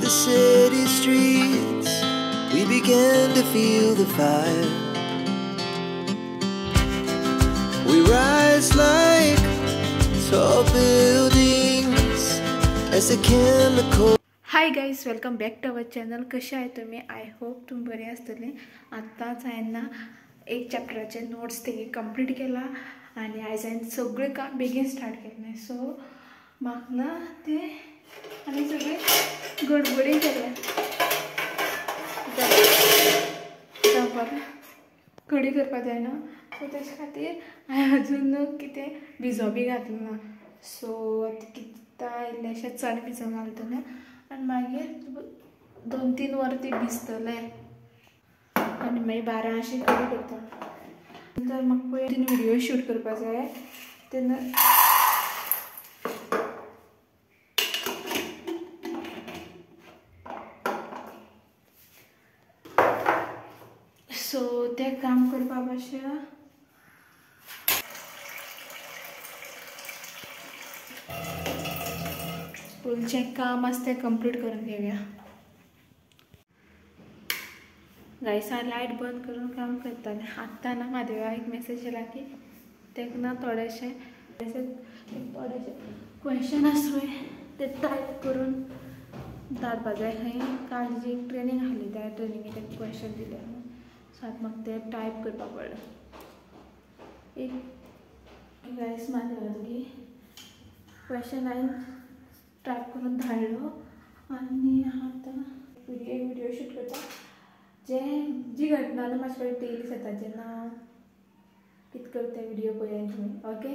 the city streets, we began to feel the fire. We rise like tall buildings as the chemical. Hi guys, welcome back to our channel. कसे आहे तुम्ही? I hope तुम्ही बरे असतले. आत्ताच आहे ना एक चॅप्टराचे नोट्स ते कंप्लीट केला आणि आयज हांवें सगळें काम बेगीन स्टार्ट केलें. सो म्हाका ना ते आनी सगळें गडबडीन केलें. कडी करपा जाय ना, सो तेजे खातीर हांवें अजून कितें भिजो बी घातलें ना. सो आतां कितें इल्लेशें चणे भिजो घालतलें आनी मागीर 2-3 वरां ती भिजतले आनी मागीर 12 अशी कडी करता. नंतर म्हाका पयलीं व्हिडिओ शूट करपा जाय तेन्ना सो ते काम करपा भाशेन फुलचें काम आसा तें कंप्लीट करून घेवया. गायसा लायट बंद करून काम करतालें. आत्तां ना म्हादेवा एक मेसेज येयला की तेका ना थोडेशे क्वेश्चन आसले ते टायप करून धाडपा जाय. खंय काल जी ट्रेनींग आसली त्या ट्रेनिंगेक ते क्वेश्चन दिले. सो आतां म्हाका ते टायप करपा पडलें. एक गायस म्हादेवाची क्वेश्चन हांवें टायप करून धाडलो आनी आतां एक व्हिडिओ शूट करता. जी घटना म्हाजे कडेन डेली जाता जेन्ना हांव कितें करता ते व्हिडिओ पळयात तुमी. ओके,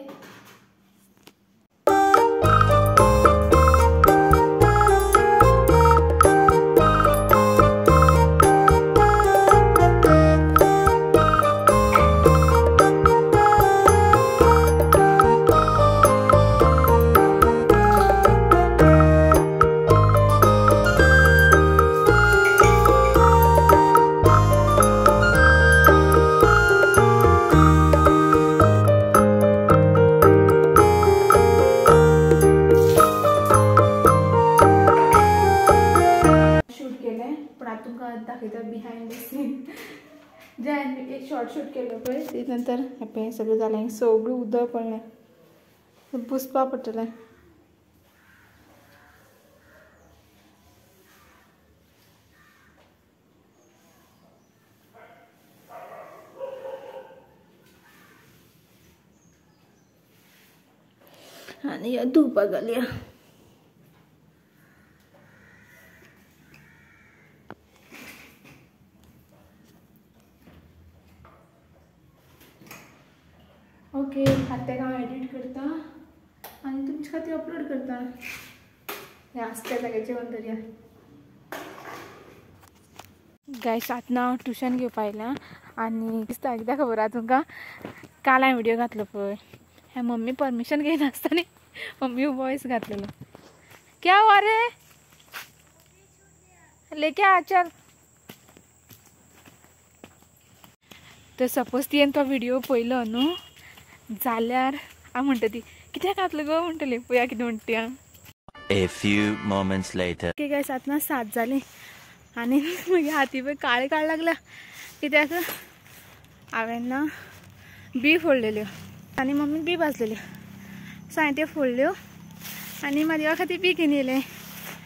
दाखयता बिहाइंड द सीन जे हांवें एक शॉर्ट शूट केलो पळय ते नंतर हें सगळें जालें. सगळें उदक पडलें, पुसपा पडटलें. आनी धुवपाक घालया. ओके, आतां तेका हांव एडिट करता आनी तुमचे खातीर अपलोड करता. हें आसता जाग्याचेर व्हरून धरया. गायस आतां हांव ट्युशन घेवपा आयलां आनी दिसता कित्याक खबर आहा तुमकां, काल हांवें व्हिडिओ घातलो पळय हें मम्मी परमिशन घेयनासतना मम्मी वॉयस घातलेलो. क्या हुआ रे, लेके आ चल. तर सपोज तुवें तो व्हिडिओ पळयलो न्हू जाल्यार हांव म्हणटा ती कित्याक घातलो गो म्हणटली. पळया कितें म्हणटा ती. A few moments later. Okay guys, आतां ना 7 जालीं आनी म्हगे हाती पळय काळे काळ लागल्या. कित्याक हांवें ना बी फोडलेल्यो आनी मम्मी बी भाजलेल्यो. सो हांवें त्यो फोडल्यो आनी म्हाज्या खातीर बी घेवन येयलें.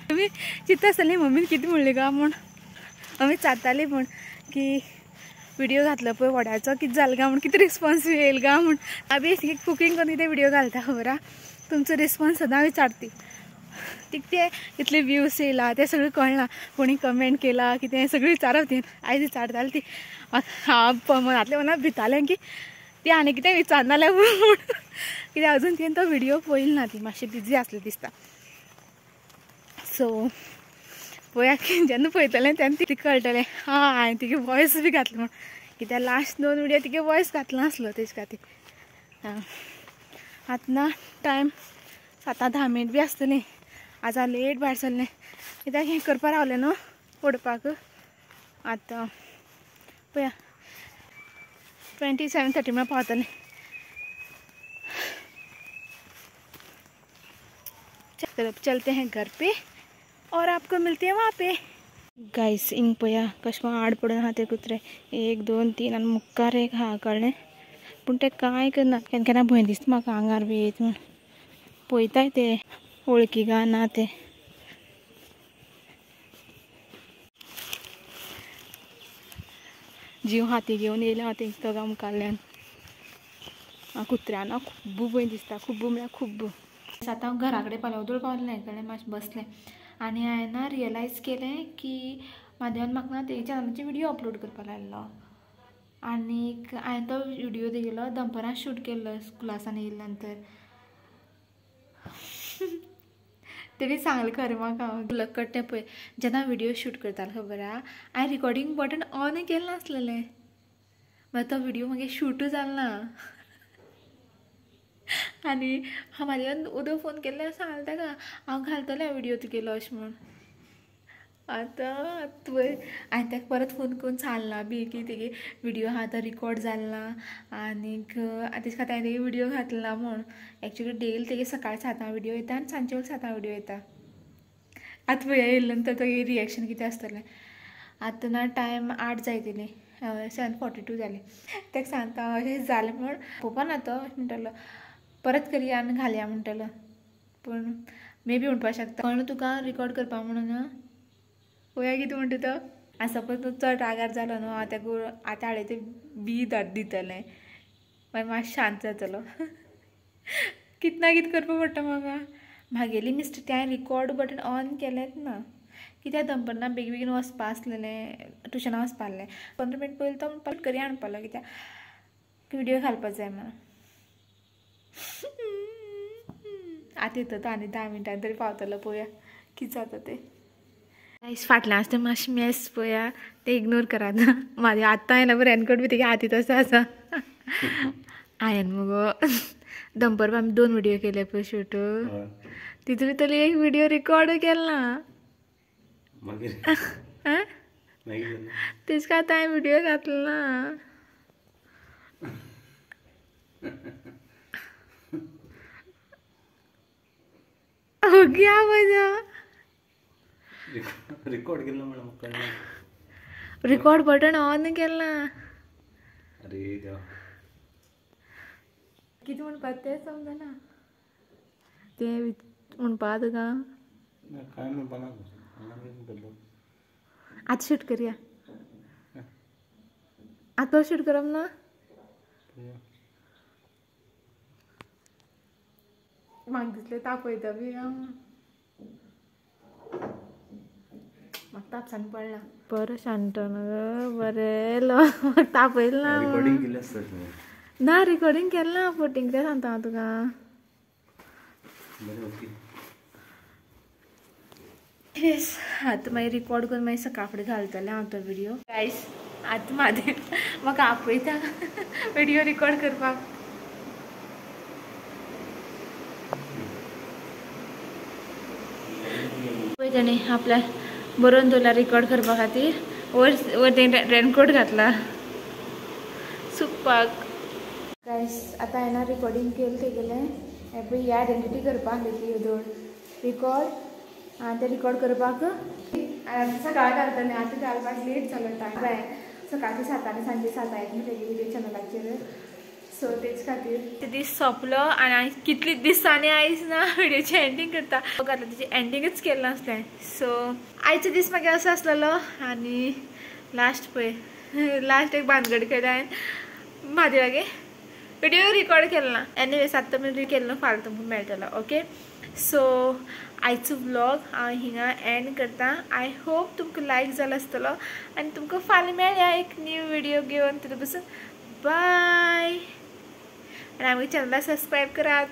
तुमी चिंतता आसतलीं मम्मीन कितें म्हणलें गा म्हूण. आमी चात्तालीं पूण की व्हिडिओ घातलो पळय वड्याचो कितें जालें गा म्हूण, कितें रिस्पॉन्स येयल गा म्हूण. हांव बेसिक कुकींग करून कितें व्हिडिओ घालता खबर आहा, तुमचो रिस्पॉन्स सदां विचारती. ते कितले व्ह्यूज येयला ते सगळें कळना, कोणी कमेंट केला कितें सगळें विचारप. ती आयज विचारताली ती. हांव मनांतल्या मनांत भितालें की ती आनी कितें विचारनाल्या म्हूण, कित्याक अजून तुवें तो व्हिडिओ पळयलो ना. ती मातशी बिजी आसली दिसता. सो पळया जेन्ना पळयतलें तेन्ना ती कळटलें हांवें तिगे वॉयस बी घातलो म्हूण. कित्याक लास्ट 2 व्हिडिओ तिगे वॉयस घातलो नासलो तेजे खातीर. आतां ना टायम 7:10 बी आसतलीं. आज हांव लेट भायर सरलें कित्याक हें करपा रावलें न्हू फोडपाक. आतां पळया 27:30 म्हळ्यार पावतलें. चलते हैं घर पे और आपको मिलते हैं वहाँ पे। गाइस इंग पया कशें आड पडून आहा ते कुत्रे 1 2 3 आनी मुखार एक आहा कळ्ळें पूण ते कांय करनात केन्ना केन्ना भंय दिसता म्हाका आंगार बी येत म्हूण पळयताय ते वळखी गा ना ते जीव हाती घेवन येयले हांव तेंच्या तोगा मुखारल्यान कुत्र्यांना खूब भंय दिसता खूब म्हळ्यार खूब आतां हांव घरा कडेन पावलें उदळ पावलें कळ्ळें मातशें बसलें आनी हांवें ना रियलायज केलें की म्हाज्यान म्हाका ना तेच्या चॅनलाचेर व्हिडियो अपलोड करपा लायल्लो आनीक हांवें तो व्हिडियो तेगेलो दनपारां शूट केल्लो स्कुलासान येयले नंतर तेणी सांगलें खरें म्हाका लकट तें पळय जेन्ना व्हिडियो शूट करतालें खबर आहा हांवें रिकॉर्डिंग बटन ऑनूय केलें नासलेलें मागीर तो व्हिडियो मागीर शूटूय जालो ना आनी हांव म्हाज्यान उदक फोन केल्ले सांगलें ताका हांव घालतलें व्हिडियो तुगेलो अशें म्हूण आतां तुवें हांवें ताका परत फोन करून सांगला बी की तेगे व्हिडियो आहा तो रिकॉर्ड जालो ना आनीक तेजे खातीर हांवें तेगे व्हिडियो घातला म्हूण एक्चुली डेली तेगे सकाळीं 7 व्हिडियो येता आनी सांजचे 7 व्हिडियो येता आतां पळय येयले नंतर तेगे रिएक्शन कितें आसतलें आतां ना टायम 8 जायतली 7:42 जाली ताका सांगता अशें जालें म्हूण पळोवपा ना तो अशें म्हणटालो परत करया आनी घालया म्हणटालो पूण मे बी म्हणपाक शकता कळ्ळें तुका रिकॉर्ड करपा म्हणून पळोवया कितें म्हणटा तो आनी सपोज तूं चड रागार जालो न्हू हांव तेका आतां हाडे तें बी दितलें मागीर मातशें शांत जातलो कितें ना कितें करपा पडटा म्हाका म्हागेली मिस्टेक हांवें रिकॉर्ड बटन ऑन केलेंच ना कित्याक दनपारना बेगीन बेगीन वचपा आसलेलें ट्युशना वचपा आहलें 15 मिनट पयलीं तो म्हणपाक करी हाडपालो कित्याक व्हिडियो घालपा जाय म्हणून आतां येता तो आनी 10 मिनटांनी तरी पावतलो पळोवया कितें जाता तें गाइस फाटल्यान आसता मातशें मॅस पळया ते इग्नोर करात म्हाजें आतां येयला बरें रेनकोट बी तेगे हातीत आसा हांवें मुगो दनपार आमी 2 व्हिडियो केले पळय शूट तितून भितर एक व्हिडियो रिकॉर्ड केला तेज काय आतां हांवें व्हिडियो घातलो ना ओके म्हजो रिकॉर्ड केलं म्हणून रिकॉर्ड बटन ऑन केला अरे देवा कितें म्हणपा तें समजना तें म्हणपा तुका काय म्हणपा ना आतां शूट करया आतां शूट करप ना म्हाका दिसलें तापयता बी म्हाका तापसानी पडला बरें शांत बरें म्हाका तापयलें ना रिकॉर्डिंग केलें आसता ना रिकॉर्डिंग केलें ना फोटींग तें सांगता हांव तुका बरें ओके येस आतां मागीर रिकॉर्ड करून मागीर सकाळ फुडें घालतलें हांव तो व्हिडियो गायस आतां म्हाका आपयता व्हिडियो रिकॉर्ड करपाक पळय तेणी आपल्या बरोवन दवरला रिकॉर्ड करपा खातीर वर तें रेनकोट घातला सुकपाक गायस आतां हांवें रिकॉर्डिंग केलें तेगेलें हें पळय ही आयडेंटिटी करपाक आहली ती येदोळ रिकॉर्ड आनी तें रिकॉर्ड करपाक सकाळ घालतलें आतां घालपाक लेट जालो टायम जाय सकाळचे 7 आनी सांजे 7 येता तेगे व्हिडियो चॅनलाचेर सो तेच खातीर ते दीस सोंपलो आनी कितले दिसांनी आयज ना व्हिडियोची एंडींग करता घातला तेची एंडींगच केलें नासलें सो आयचो दीस मागीर असो आसलेलो आनी लास्ट पळय लास्ट एक भानगड केली हांवें म्हाजे लागीं व्हिडियो रिकॉर्ड केलो ना एनीवेज आतां तुमी केलो फाल्यां तुमकां मेळटलो ओके सो आयचो व्लॉग हांव हिंगा एंड करता आय होप तुमकां लायक जालो आसतलो आनी तुमकां फाल्यां मेळया एक न्यू व्हिडियो घेवन तितून बसून बाय आनी आमच्या चॅनलाक सबस्क्रायब करात